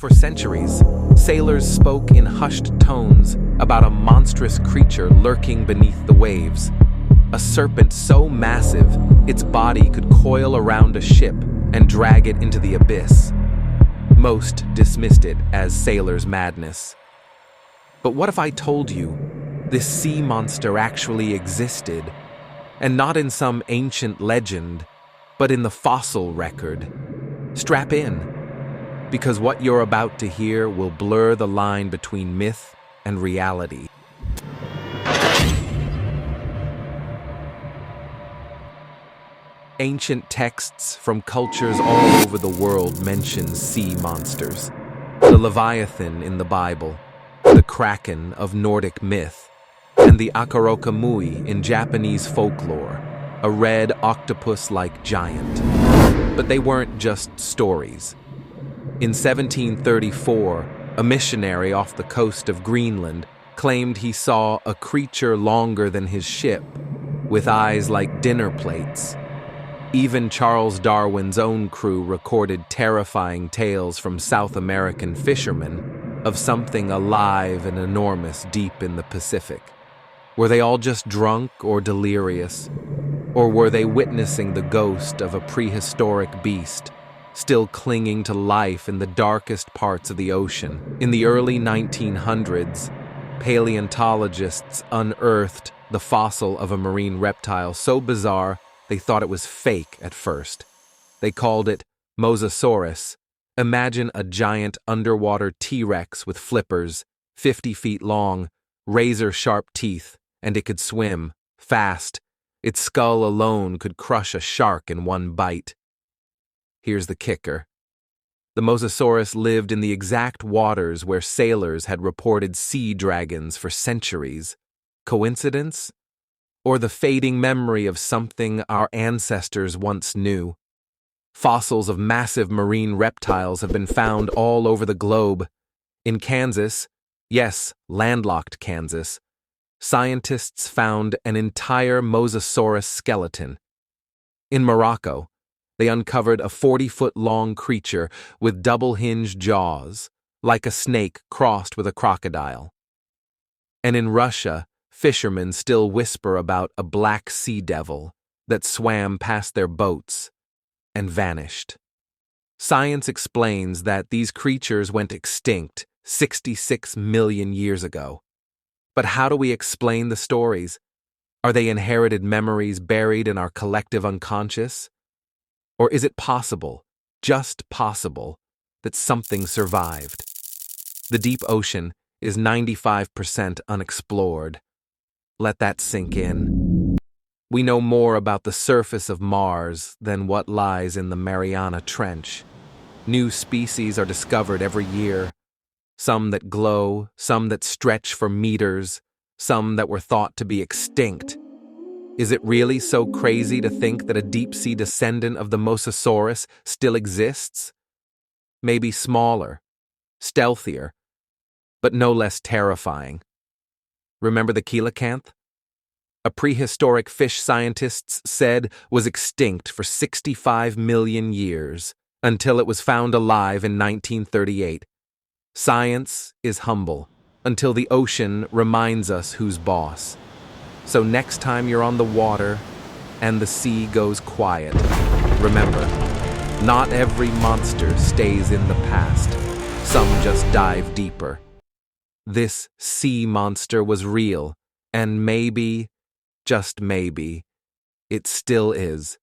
For centuries, sailors spoke in hushed tones about a monstrous creature lurking beneath the waves. A serpent so massive, its body could coil around a ship and drag it into the abyss. Most dismissed it as sailors' madness. But what if I told you this sea monster actually existed, and not in some ancient legend, but in the fossil record? Strap in, because what you're about to hear will blur the line between myth and reality. Ancient texts from cultures all over the world mention sea monsters. The Leviathan in the Bible, the Kraken of Nordic myth, and the Akarokamui in Japanese folklore, a red octopus-like giant. But they weren't just stories. In 1734, a missionary off the coast of Greenland claimed he saw a creature longer than his ship, with eyes like dinner plates. Even Charles Darwin's own crew recorded terrifying tales from South American fishermen of something alive and enormous deep in the Pacific. Were they all just drunk or delirious? Or were they witnessing the ghost of a prehistoric beast, still clinging to life in the darkest parts of the ocean? In the early 1900s, paleontologists unearthed the fossil of a marine reptile so bizarre they thought it was fake at first. They called it Mosasaurus. Imagine a giant underwater T-Rex with flippers, 50 feet long, razor-sharp teeth, and it could swim, fast. Its skull alone could crush a shark in one bite. Here's the kicker. The Mosasaurus lived in the exact waters where sailors had reported sea dragons for centuries. Coincidence? Or the fading memory of something our ancestors once knew? Fossils of massive marine reptiles have been found all over the globe. In Kansas, yes, landlocked Kansas, scientists found an entire Mosasaurus skeleton. In Morocco, they uncovered a 40-foot-long creature with double-hinged jaws, like a snake crossed with a crocodile. And in Russia, fishermen still whisper about a black sea devil that swam past their boats and vanished. Science explains that these creatures went extinct 66 million years ago. But how do we explain the stories? Are they inherited memories buried in our collective unconscious? Or is it possible, just possible, that something survived? The deep ocean is 95% unexplored. Let that sink in. We know more about the surface of Mars than what lies in the Mariana Trench. New species are discovered every year. Some that glow, some that stretch for meters, some that were thought to be extinct. Is it really so crazy to think that a deep-sea descendant of the Mosasaurus still exists? Maybe smaller, stealthier, but no less terrifying. Remember the coelacanth? A prehistoric fish scientists said was extinct for 65 million years, until it was found alive in 1938. Science is humble, until the ocean reminds us who's boss. So next time you're on the water and the sea goes quiet, remember, not every monster stays in the past. Some just dive deeper. This sea monster was real, and maybe, just maybe, it still is.